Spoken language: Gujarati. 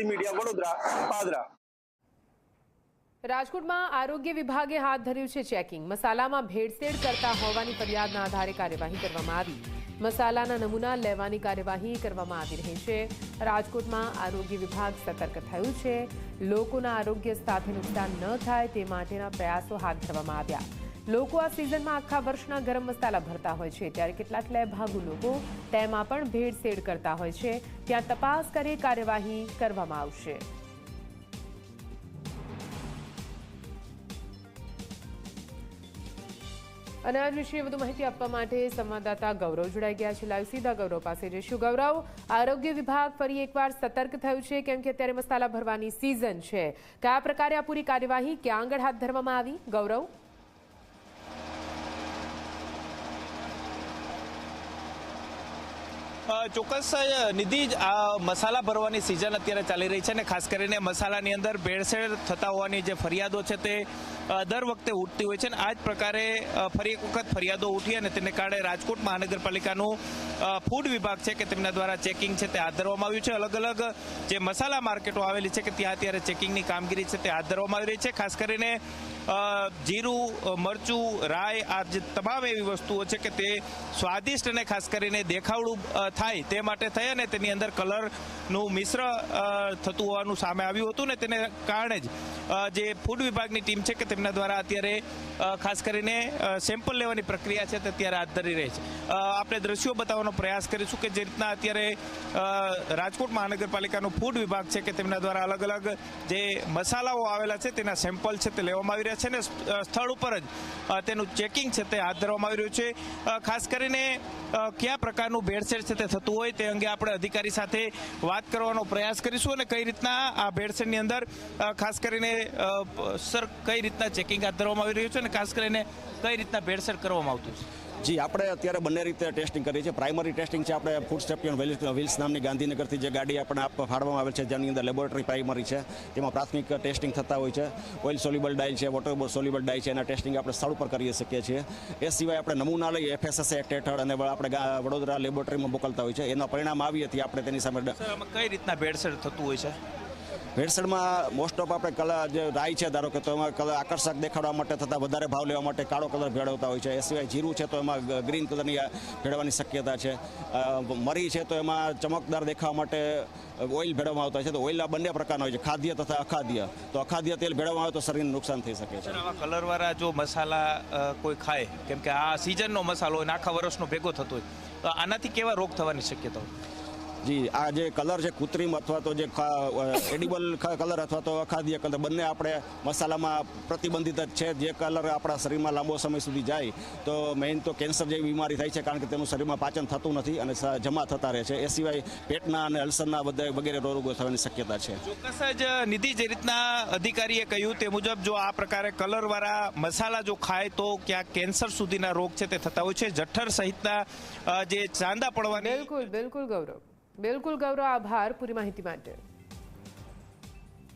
ઝી મીડિયા વડોદરા પાદરા। રાજકોટમાં આરોગ્ય વિભાગે હાથ ધર્યું છે ચેકિંગ। મસાલામાં ભેળસેળ કરતા હોવાની ફરિયાદના આધારે કાર્યવાહી કરવામાં આવી। મસાલાના નમૂના લેવાની કાર્યવાહી કરવામાં આવી રહી છે। રાજકોટમાં આરોગ્ય વિભાગ સતર્ક થયું છે। લોકોના આરોગ્ય સાથે નુકસાન ન થાય તે માટેના પ્રયાસો હાથ ધરવામાં આવ્યા। લોકો આ સિઝનમાં આખા વર્ષના ગરમ મસાલા ભરતા હોય છે, ત્યારે કેટલાક લેભાગુ લોકો તેમાં પણ ભેળસેળ કરતા હોય છે। ત્યાં તપાસ કરી કાર્યવાહી કરવામાં આવશે। અને આ વિશે વધુ માહિતી આપવા માટે સંવાદદાતા ગૌરવ જોડાઈ ગયા છે। લાઈવ સીધા ગૌરવ પાસે જઈશું। ગૌરવ, આરોગ્ય વિભાગ ફરી એકવાર સતર્ક થયું છે, કેમ કે અત્યારે મસાલા ભરવાની સિઝન છે। કયા પ્રકારે આ પૂરી કાર્યવાહી ક્યાં આગળ હાથ ધરવામાં આવી? ગૌરવ, ચોક્કસ નિધિ, આ મસાલા ભરવાની સિઝન અત્યારે ચાલી રહી છે અને ખાસ કરીને મસાલાની અંદર ભેળસેળ થતા હોવાની જે ફરિયાદો છે તે દર વખતે ઉઠતી હોય છે અને આ જ પ્રકારે ફરી એક વખત ફરિયાદો ઉઠી અને તેને કારણે રાજકોટ મહાનગરપાલિકાનું ફૂડ વિભાગ છે કે તેમના દ્વારા ચેકિંગ છે તે હાથ ધરવામાં આવ્યું છે। અલગ અલગ જે મસાલા માર્કેટો આવેલી છે કે ત્યાં અત્યારે ચેકિંગની કામગીરી છે તે હાથ ધરવામાં આવી રહી છે। ખાસ કરીને જીરું, મરચું, રાઈ, આ જે તમામ એવી વસ્તુઓ છે કે તે સ્વાદિષ્ટ અને ખાસ કરીને દેખાવડું થાય તે માટે થઈ અને તેની અંદર કલરનું મિશ્ર થતું હોવાનું સામે આવ્યું હતું ને તેને કારણે જ જે ફૂડ વિભાગની ટીમ છે કે તેમના દ્વારા અત્યારે ખાસ કરીને સેમ્પલ લેવાની પ્રક્રિયા છે તે અત્યારે હાથ ધરી રહી છે। આપણે દ્રશ્યો બતાવવાનો પ્રયાસ કરીશું કે જે રીતના અત્યારે રાજકોટ મહાનગરપાલિકાનું ફૂડ વિભાગ છે કે તેમના દ્વારા અલગ અલગ જે મસાલાઓ આવેલા છે તેના સેમ્પલ છે તે લેવામાં આવી રહ્યા છે અને સ્થળ ઉપર જ તેનું ચેકિંગ છે તે હાથ ધરવામાં આવી રહ્યું છે। ખાસ કરીને કયા પ્રકારનું ભેળસેળ છે તે થતું હોય તે અંગે આપણે અધિકારી સાથે વાત કરવાનો પ્રયાસ કરીશું અને કઈ રીતના આ ભેળસેળની અંદર ખાસ કરીને સર કઈ રીતના ચેકિંગ હાથ ધરવામાં આવી રહ્યું છે અને ખાસ કરીને કઈ રીતના ભેળસેળ કરવામાં આવતું છે? જી, આપણે અત્યારે બંને રીતે ટેસ્ટિંગ કરીએ છીએ। પ્રાઇમરી ટેસ્ટિંગ છે આપણે ફૂડ સેફ્ટી એન્ડ વ્હીલ્સ નામની ગાંધીનગરથી જે ગાડી આપણે ફાળવવામાં આવેલ છે, જેની અંદર લેબોરેટરી પ્રાઇમરી છે, તેમાં પ્રાથમિક ટેસ્ટિંગ થતા હોય છે। ઓઇલ સોલ્યુબલ ડાય છે, વોટર સોલ્યુબલ ડાય છે, એના ટેસ્ટિંગ આપણે સ્થળ પર કરી શકીએ છીએ। એ સિવાય આપણે નમૂના લઈ FSSAI એક્ટ હેઠળ અને આપણે વડોદરા લેબોરેટરીમાં મોકલતા હોય છે। એના પરિણામ આવી હતી આપણે તેની સામે કઈ રીતના ભેળસેળ થતું હોય છે? ભેળસેળમાં મોસ્ટ ઓફ આપણે કલર જે રાઈ છે, ધારો કે તો એમાં કલર આકર્ષક દેખાડવા માટે થતાં વધારે ભાવ લેવા માટે કાળો કલર ભેળવતા હોય છે। એ સિવાય જીરું છે તો એમાં ગ્રીન કલરની ભેળવવાની શક્યતા છે। મરી છે તો એમાં ચમકદાર દેખાવા માટે ઓઇલ ભેળવવામાં આવતા હોય છે। તો ઓઇલ આ બંને પ્રકારના હોય છે, ખાદ્ય તથા અખાદ્ય। તો અખાદ્ય તેલ ભેળવવામાં આવે તો શરીરને નુકસાન થઈ શકે છે। આવા કલરવાળા જો મસાલા કોઈ ખાય, કેમ કે આ સિઝનનો મસાલો હોય, આખા વર્ષનો ભેગો થતો હોય, તો આનાથી કેવા રોગ થવાની શક્યતા હોય? જી, આ જે કલર છે કૃત્રિમ અથવા તો જે એડિબલ કલર અથવા તો અખાદ્ય કલર બંને આપણે મસાલામાં પ્રતિબંધિત જ છે। જે કલર આપણા શરીરમાં લાંબો સમય સુધી જાય તો મેઇન તો કેન્સર જેવી બીમારી થાય છે, કારણ કે તેનું શરીરમાં પાચન થતું નથી અને જમા થતા રહે છે। એ સિવાય પેટના અને અલ્સરના બધા વગેરે રોગો થવાની શક્યતા છે। ચોક્કસ જ નિધિ, જે રીતના અધિકારીએ કહ્યું તે મુજબ જો આ પ્રકારે કલરવાળા મસાલા જો ખાય તો ક્યાંક કેન્સર સુધીના રોગ છે તે થતા હોય છે, જઠર સહિતના જે ચાંદા પડવાની। બિલકુલ ગૌરવ, આભાર પૂરી માહિતી માટે।